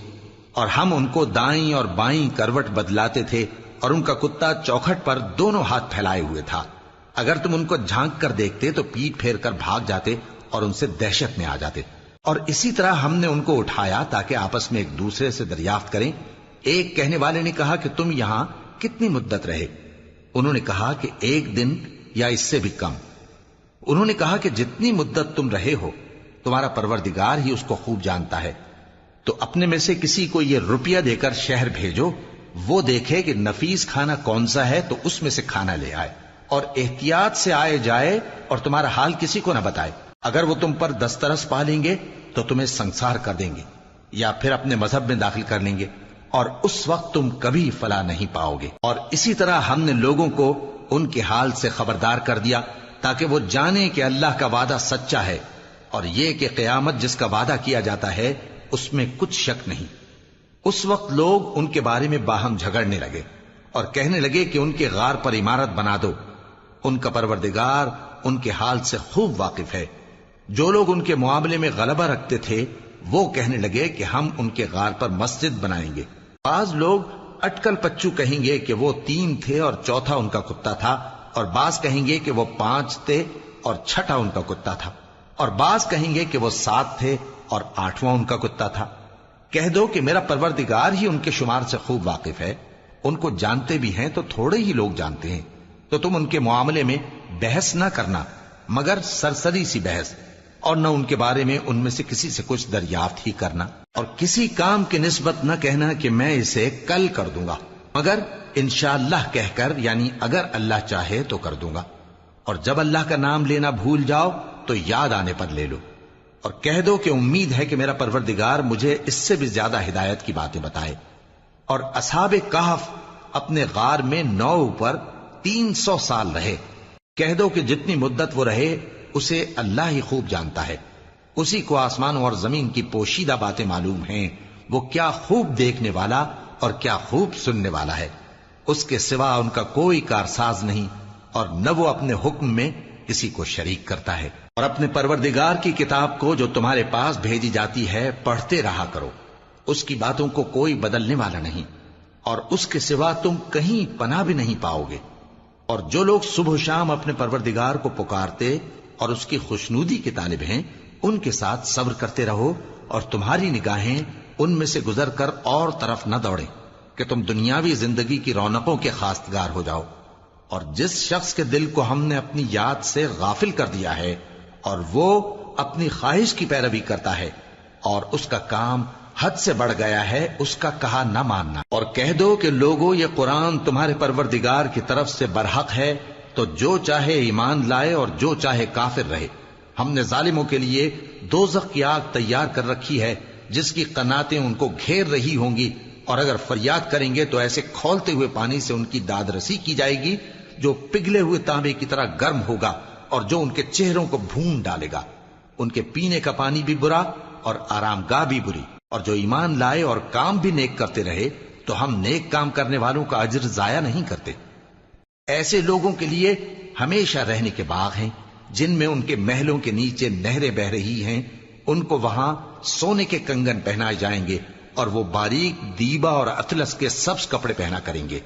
اور ہم ان کو دائیں اور بائیں کروٹ بدلاتے تھے، اور ان کا کتا چوکھٹ پر دونوں ہاتھ پھیلائے ہوئے تھا۔ اگر تم ان کو جھانک کر دیکھتے تو پیٹ پھیر کر بھاگ جاتے اور ان سے دہشت میں آ جاتے۔ اور اسی طرح ہم نے ان کو اٹھایا تاکہ آپس میں ایک دوسرے سے دریافت کریں ایک کہنے والے نے کہا کہ تم یہاں کتنی مدت رہے؟ انہوں نے کہا کہ 1 دن یا اس سے بھی کم۔ انہوں نے کہا کہ جتنی مدت تم رہے ہو تمہارا پروردگار ہی اس کو خوب جانتا ہے، تو اپنے میں سے کسی کو یہ روپیہ دے کر شہر بھیجو، وہ دیکھے کہ نفیس کھانا کون سا ہے تو اس میں سے کھانا لے آئے، اور احتیاط سے آئے جائے اور تمہارا حال کسی کو نہ بتائے۔ اگر وہ تم پر دسترس پا لیں گے تو تمہیں سنسار کر دیں گے یا پھر اپنے مذہب میں داخل کر لیں گے، اور اس وقت تم کبھی فلاح نہیں پاؤ گے۔ اور اسی طرح ہم نے لوگوں کو ان کے حال سے خبردار کر دیا تاکہ وہ جانیں کہ اللہ کا وعدہ سچا ہے، اور یہ کہ قیامت جس کا وعدہ کیا جاتا ہے اس میں کچھ شک نہیں۔ اس وقت لوگ ان کے بارے میں باہم جھگڑنے لگے اور کہنے لگے کہ ان کے غار پر عمارت بنا دو۔ ان کا پروردگار ان کے حال سے خوب واقف ہے۔ جو لوگ ان کے معاملے میں غلبہ رکھتے تھے وہ کہنے لگے کہ ہم ان کے غار پر مسجد بنائیں گے۔ بعض لوگ اٹکل پچو کہیں گے کہ وہ 3 تھے اور چوتھا ان کا کتا تھا، اور بعض کہیں گے کہ وہ 5 تھے اور چھٹا ان کا کتا تھا، اور بعض کہیں گے کہ وہ 7 تھے اور 8واں ان کا کتا تھا۔ کہہ دو کہ میرا پروردگار ہی ان کے شمار سے خوب واقف ہے، ان کو جانتے بھی ہیں تو تھوڑے ہی لوگ جانتے ہیں، تو تم ان کے معاملے میں بحث نہ کرنا مگر سرسری سی بحث، اور نہ ان کے بارے میں ان میں سے کسی سے کچھ دریافت ہی کرنا، اور کسی کام کی نسبت نہ کہنا کہ میں اسے کل کر دوں گا، مگر انشاءاللہ کہہ کر، یعنی اگر اللہ چاہے تو کر دوں گا، اور جب اللہ کا نام لینا بھول جاؤ تو یاد آنے پر لے لو، اور کہہ دو کہ امید ہے کہ میرا پروردگار مجھے اس سے بھی زیادہ ہدایت کی باتیں بتائے۔ اور اصحاب کہف اپنے غار میں 9 پر 300 سال رہے۔ کہہ دو کہ جتنی مدت وہ رہے اسے اللہ ہی خوب جانتا ہے، اسی کو آسمانوں اور زمین کی پوشیدہ باتیں معلوم ہیں، وہ کیا خوب دیکھنے والا اور کیا خوب سننے والا ہے۔ اس کے سوا ان کا کوئی کارساز نہیں، اور نہ وہ اپنے حکم میں کسی کو شریک کرتا ہے۔ اور اپنے پروردگار کی کتاب کو جو تمہارے پاس بھیجی جاتی ہے پڑھتے رہا کرو، اس کی باتوں کو کوئی بدلنے والا نہیں، اور اس کے سوا تم کہیں پناہ بھی نہیں پاؤ گے۔ اور جو لوگ صبح و شام اپنے پروردگار کو پکارتے اور اس کی خوشنودی کے طالب ہیں، ان کے ساتھ صبر کرتے رہو، اور تمہاری نگاہیں ان میں سے گزر کر اور طرف نہ دوڑیں کہ تم دنیاوی زندگی کی رونقوں کے خواستگار ہو جاؤ۔ اور جس شخص کے دل کو ہم نے اپنی یاد سے غافل کر دیا ہے اور وہ اپنی خواہش کی پیروی کرتا ہے اور اس کا کام حد سے بڑھ گیا ہے، اس کا کہا نہ ماننا۔ اور کہہ دو کہ لوگو یہ قرآن تمہارے پروردگار کی طرف سے برحق ہے، تو جو چاہے ایمان لائے اور جو چاہے کافر رہے۔ ہم نے ظالموں کے لیے دوزخ کی آگ تیار کر رکھی ہے جس کی قناتیں ان کو گھیر رہی ہوں گی، اور اگر فریاد کریں گے تو ایسے کھولتے ہوئے پانی سے ان کی داد رسی کی جائے گی جو پگھلے ہوئے تانبے کی طرح گرم ہوگا اور جو ان کے چہروں کو بھون ڈالے گا۔ ان کے پینے کا پانی بھی برا اور آرام گاہ بھی بری۔ اور جو ایمان لائے اور کام بھی نیک کرتے رہے تو ہم نیک کام کرنے والوں کا اجر ضائع نہیں کرتے۔ ایسے لوگوں کے لیے ہمیشہ رہنے کے باغ ہیں جن میں ان کے محلوں کے نیچے نہریں بہ رہی ہیں، ان کو وہاں سونے کے کنگن پہنائے جائیں گے، اور وہ باریک دیبا اور اطلس کے سبز کپڑے پہنا کریں گے،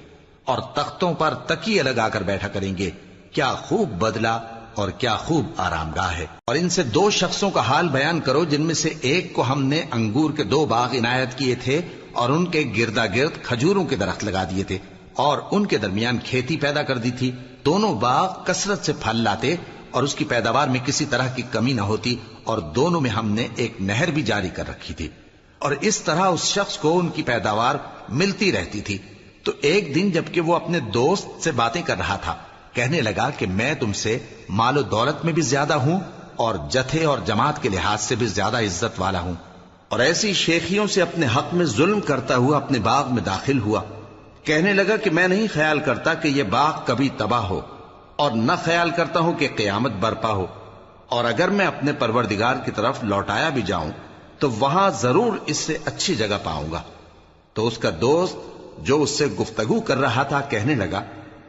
اور تختوں پر تکیے لگا کر بیٹھا کریں گے۔ کیا خوب بدلہ اور کیا خوب آرام گاہ ہے۔ اور ان سے 2 شخصوں کا حال بیان کرو جن میں سے ایک کو ہم نے انگور کے 2 باغ عنایت کیے تھے اور ان کے گردا گرد کھجوروں کے درخت لگا دیے تھے اور ان کے درمیان کھیتی پیدا کر دی تھی۔ دونوں باغ کثرت سے پھل لاتے اور اس کی پیداوار میں کسی طرح کی کمی نہ ہوتی، اور دونوں میں ہم نے ایک نہر بھی جاری کر رکھی تھی، اور اس طرح اس شخص کو ان کی پیداوار ملتی رہتی تھی۔ تو ایک دن جبکہ وہ اپنے دوست سے باتیں کر رہا تھا، کہنے لگا کہ میں تم سے مال و دولت میں بھی زیادہ ہوں اور جتھے اور جماعت کے لحاظ سے بھی زیادہ عزت والا ہوں، اور ایسی شیخیوں سے اپنے حق میں ظلم کرتا ہوا اپنے باغ میں داخل ہوا۔ کہنے لگا کہ میں نہیں خیال کرتا کہ یہ باغ کبھی تباہ ہو، اور نہ خیال کرتا ہوں کہ قیامت برپا ہو، اور اگر میں اپنے پروردگار کی طرف لوٹایا بھی جاؤں تو وہاں ضرور اس سے اچھی جگہ پاؤں گا۔ تو اس کا دوست جو اس سے گفتگو کر رہا تھا کہنے لگا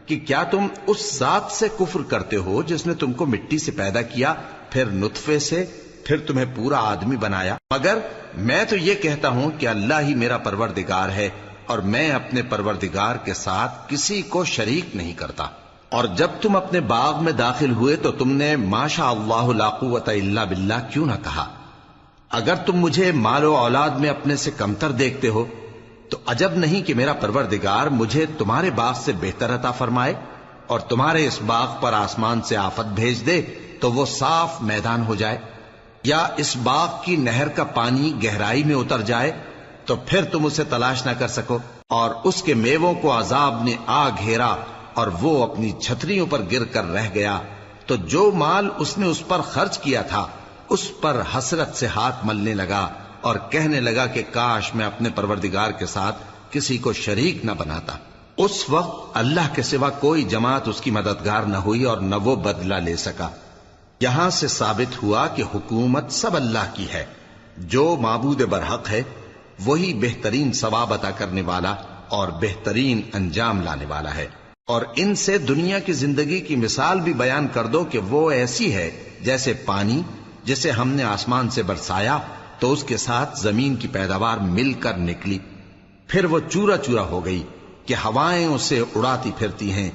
کہ کیا تم اس ذات سے کفر کرتے ہو جس نے تم کو مٹی سے پیدا کیا، پھر نطفے سے، پھر تمہیں پورا آدمی بنایا؟ مگر میں تو یہ کہتا ہوں کہ اللہ ہی میرا پروردگار ہے، اور میں اپنے پروردگار کے ساتھ کسی کو شریک نہیں کرتا۔ اور جب تم اپنے باغ میں داخل ہوئے تو تم نے ما شاء اللہ لا قوت الا باللہ کیوں نہ کہا؟ اگر تم مجھے مال و اولاد میں اپنے سے کمتر دیکھتے ہو تو عجب نہیں کہ میرا پروردگار مجھے تمہارے باغ سے بہتر عطا فرمائے اور تمہارے اس باغ پر آسمان سے آفت بھیج دے تو وہ صاف میدان ہو جائے، یا اس باغ کی نہر کا پانی گہرائی میں اتر جائے تو پھر تم اسے تلاش نہ کر سکو، اور اس کے میووں کو عذاب نے آ گھیرا اور وہ اپنی چھتریوں پر گر کر رہ گیا، تو جو مال اس نے اس پر خرچ کیا تھا اس پر حسرت سے ہاتھ ملنے لگا اور کہنے لگا کہ کاش میں اپنے پروردگار کے ساتھ کسی کو شریک نہ بناتا۔ اس وقت اللہ کے سوا کوئی جماعت اس کی مددگار نہ ہوئی اور نہ وہ بدلہ لے سکا۔ یہاں سے ثابت ہوا کہ حکومت سب اللہ کی ہے، جو معبود برحق ہے وہی بہترین ثواب عطا کرنے والا اور بہترین انجام لانے والا ہے۔ اور ان سے دنیا کی زندگی کی مثال بھی بیان کر دو کہ وہ ایسی ہے جیسے پانی جسے ہم نے آسمان سے برسایا تو اس کے ساتھ زمین کی پیداوار مل کر نکلی، پھر وہ چورا چورا ہو گئی کہ ہوائیں اسے اڑاتی پھرتی ہیں،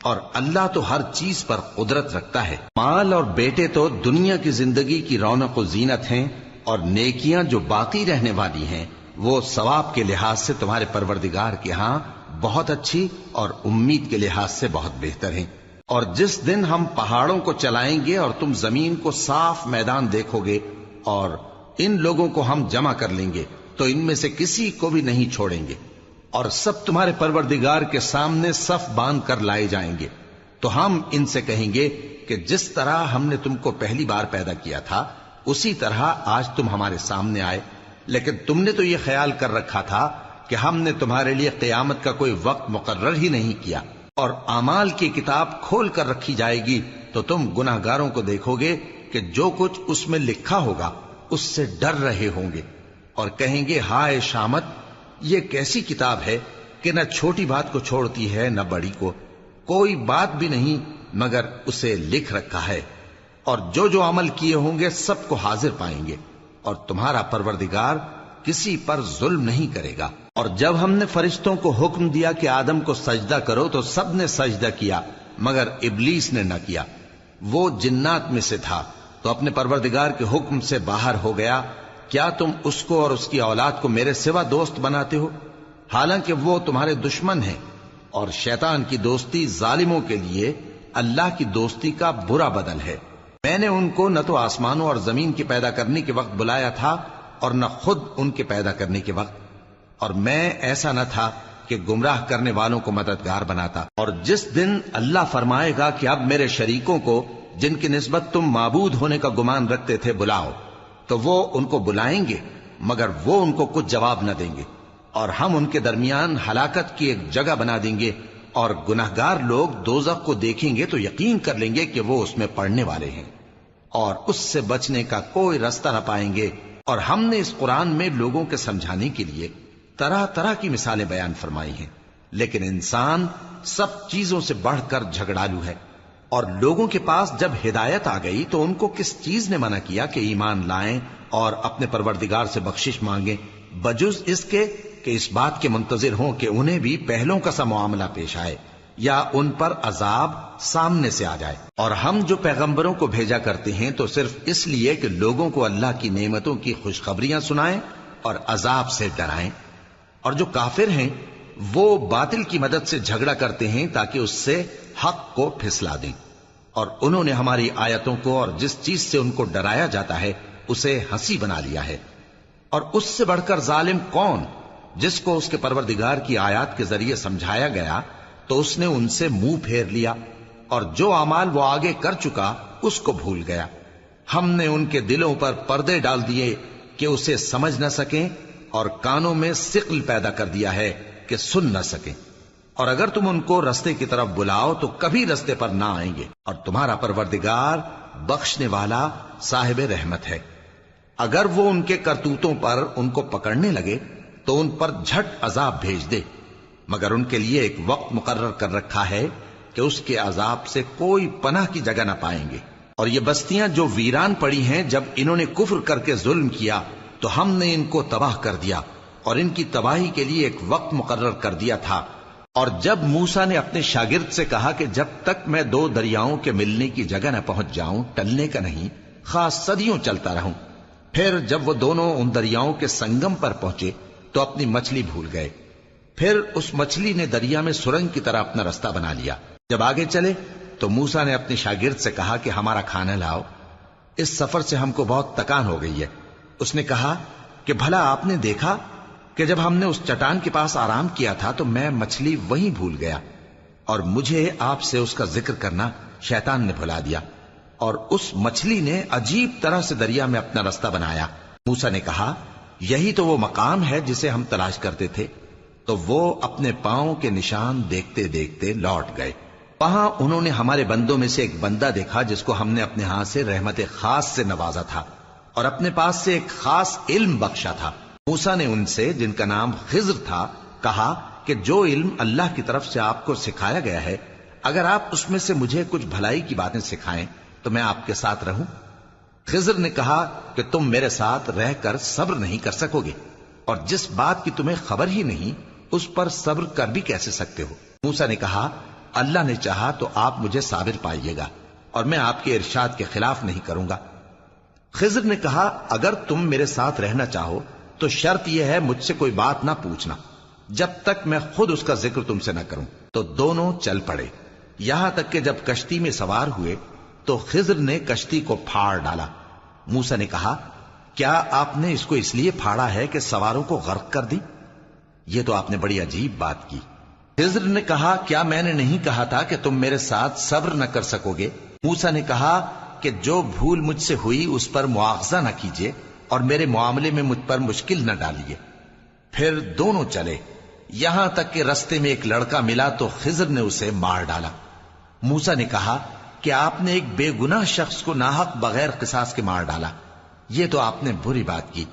اور اللہ تو ہر چیز پر قدرت رکھتا ہے۔ مال اور بیٹے تو دنیا کی زندگی کی رونق و زینت ہیں، اور نیکیاں جو باقی رہنے والی ہیں وہ ثواب کے لحاظ سے تمہارے پروردگار کے ہاں بہت اچھی اور امید کے لحاظ سے بہت بہتر ہیں۔ اور جس دن ہم پہاڑوں کو چلائیں گے اور تم زمین کو صاف میدان دیکھو گے اور ان لوگوں کو ہم جمع کر لیں گے تو ان میں سے کسی کو بھی نہیں چھوڑیں گے، اور سب تمہارے پروردگار کے سامنے صف باندھ کر لائے جائیں گے، تو ہم ان سے کہیں گے کہ جس طرح ہم نے تم کو پہلی بار پیدا کیا تھا اسی طرح آج تم ہمارے سامنے آئے، لیکن تم نے تو یہ خیال کر رکھا تھا کہ ہم نے تمہارے لیے قیامت کا کوئی وقت مقرر ہی نہیں کیا، اور اعمال کی کتاب کھول کر رکھی جائے گی تو تم گناہگاروں کو دیکھو گے کہ جو کچھ اس میں لکھا ہوگا اس سے ڈر رہے ہوں گے، اور کہیں گے ہائے شامت، یہ کیسی کتاب ہے کہ نہ چھوٹی بات کو چھوڑتی ہے نہ بڑی کو، کوئی بات بھی نہیں مگر اسے لکھ رکھا ہے، اور جو جو عمل کیے ہوں گے سب کو حاضر پائیں گے، اور تمہارا پروردگار کسی پر ظلم نہیں کرے گا۔ اور جب ہم نے فرشتوں کو حکم دیا کہ آدم کو سجدہ کرو تو سب نے سجدہ کیا مگر ابلیس نے نہ کیا، وہ جنات میں سے تھا تو اپنے پروردگار کے حکم سے باہر ہو گیا۔ کیا تم اس کو اور اس کی اولاد کو میرے سوا دوست بناتے ہو، حالانکہ وہ تمہارے دشمن ہیں، اور شیطان کی دوستی ظالموں کے لیے اللہ کی دوستی کا برا بدل ہے۔ میں نے ان کو نہ تو آسمانوں اور زمین کے پیدا کرنے کے وقت بلایا تھا اور نہ خود ان کے پیدا کرنے کے وقت، اور میں ایسا نہ تھا کہ گمراہ کرنے والوں کو مددگار بناتا۔ اور جس دن اللہ فرمائے گا کہ اب میرے شریکوں کو جن کی نسبت تم معبود ہونے کا گمان رکھتے تھے بلاؤ، تو وہ ان کو بلائیں گے مگر وہ ان کو کچھ جواب نہ دیں گے، اور ہم ان کے درمیان ہلاکت کی ایک جگہ بنا دیں گے، اور گناہگار لوگ دوزخ کو دیکھیں گے تو یقین کر لیں گے کہ وہ اس میں پڑنے والے ہیں، اور اس سے بچنے کا کوئی راستہ نہ پائیں گے۔ اور ہم نے اس قرآن میں لوگوں کے سمجھانے کے لیے طرح طرح کی مثالیں بیان فرمائی ہیں، لیکن انسان سب چیزوں سے بڑھ کر جھگڑالو ہے، اور لوگوں کے پاس جب ہدایت آ گئی تو ان کو کس چیز نے منع کیا کہ ایمان لائیں اور اپنے پروردگار سے بخشش مانگیں، بجز اس کے کہ اس بات کے منتظر ہوں کہ انہیں بھی پہلوں کا سا معاملہ پیش آئے یا ان پر عذاب سامنے سے آ جائے۔ اور ہم جو پیغمبروں کو بھیجا کرتے ہیں تو صرف اس لیے کہ لوگوں کو اللہ کی نعمتوں کی خوشخبریاں سنائیں اور عذاب سے ڈرائیں، اور جو کافر ہیں وہ باطل کی مدد سے جھگڑا کرتے ہیں تاکہ اس سے حق کو پھسلا دیں، اور انہوں نے ہماری آیتوں کو اور جس چیز سے ان کو ڈرایا جاتا ہے اسے ہنسی بنا لیا ہے۔ اور اس سے بڑھ کر ظالم کون، جس کو اس کے پروردگار کی آیات کے ذریعے سمجھایا گیا تو اس نے ان سے منہ پھیر لیا، اور جو اعمال وہ آگے کر چکا اس کو بھول گیا۔ ہم نے ان کے دلوں پر پردے ڈال دیے کہ اسے سمجھ نہ سکیں، اور کانوں میں ثقل پیدا کر دیا ہے کہ سن نہ سکیں، اور اگر تم ان کو رستے کی طرف بلاؤ تو کبھی رستے پر نہ آئیں گے، اور تمہارا پروردگار بخشنے والا صاحب رحمت ہے۔ اگر وہ ان کے کرتوتوں پر ان کو پکڑنے لگے تو ان پر جھٹ عذاب بھیج دے، مگر ان کے لیے ایک وقت مقرر کر رکھا ہے کہ اس کے عذاب سے کوئی پناہ کی جگہ نہ پائیں گے۔ اور یہ بستیاں جو ویران پڑی ہیں، جب انہوں نے کفر کر کے ظلم کیا تو ہم نے ان کو تباہ کر دیا، اور ان کی تباہی کے لیے ایک وقت مقرر کر دیا تھا۔ اور جب موسیٰ نے اپنے شاگرد سے کہا کہ جب تک میں دو دریاؤں کے ملنے کی جگہ نہ پہنچ جاؤں ٹلنے کا نہیں، خاص صدیوں چلتا رہوں، پھر جب وہ دونوں ان دریاؤں کے سنگم پر پہنچے تو اپنی مچھلی بھول گئے، پھر اس مچھلی نے دریا میں سرنگ کی طرح اپنا رستہ بنا لیا۔ جب آگے چلے تو موسیٰ نے اپنے شاگرد سے کہا کہ ہمارا کھانا لاؤ، اس سفر سے ہم کو بہت تکان ہو گئی ہے۔ اس نے کہا کہ بھلا آپ نے دیکھا کہ جب ہم نے اس چٹان کے پاس آرام کیا تھا تو میں مچھلی وہیں بھول گیا، اور مجھے آپ سے اس کا ذکر کرنا شیطان نے بھلا دیا، اور اس مچھلی نے عجیب طرح سے دریا میں اپنا رستہ بنایا۔ موسیٰ نے کہا یہی تو وہ مقام ہے جسے ہم تلاش کرتے تھے۔ تو وہ اپنے پاؤں کے نشان دیکھتے دیکھتے لوٹ گئے۔ وہاں انہوں نے ہمارے بندوں میں سے ایک بندہ دیکھا جس کو ہم نے اپنے ہاں سے رحمت خاص سے نوازا تھا اور اپنے پاس سے ایک خاص علم بخشا تھا۔ موسیٰ نے ان سے جن کا نام خضر تھا کہا کہ جو علم اللہ کی طرف سے آپ کو سکھایا گیا ہے، اگر آپ اس میں سے مجھے کچھ بھلائی کی باتیں سکھائیں تو میں آپ کے ساتھ رہوں۔ خضر نے کہا کہ تم میرے ساتھ رہ کر صبر نہیں کر سکو گے، اور جس بات کی تمہیں خبر ہی نہیں اس پر صبر کر بھی کیسے سکتے ہو؟ موسیٰ نے کہا اللہ نے چاہا تو آپ مجھے صابر پائیے گا، اور میں آپ کے ارشاد کے خلاف نہیں کروں گا۔ خضر نے کہا اگر تم میرے ساتھ رہنا چاہو تو شرط یہ ہے مجھ سے کوئی بات نہ پوچھنا جب تک میں خود اس کا ذکر تم سے نہ کروں۔ تو دونوں چل پڑے، یہاں تک کہ جب کشتی میں سوار ہوئے تو خضر نے کشتی کو پھاڑ ڈالا۔ موسیٰ نے کہا کیا آپ نے اس کو اس لیے پھاڑا ہے کہ سواروں کو غرق کر دی؟ یہ تو آپ نے بڑی عجیب بات کی۔ خضر نے کہا کیا میں نے نہیں کہا تھا کہ تم میرے ساتھ صبر نہ کر سکو گے؟ موسیٰ نے کہا کہ جو بھول مجھ سے ہوئی اس پر مواخذہ نہ کیجیے اور میرے معاملے میں مجھ پر مشکل نہ ڈالیے۔ پھر دونوں چلے، یہاں تک کہ رستے میں ایک لڑکا ملا تو خضر نے اسے مار ڈالا۔ موسیٰ نے کہا کہ آپ نے ایک بے گناہ شخص کو ناحق بغیر قصاص کے مار ڈالا، یہ تو آپ نے بری بات کی۔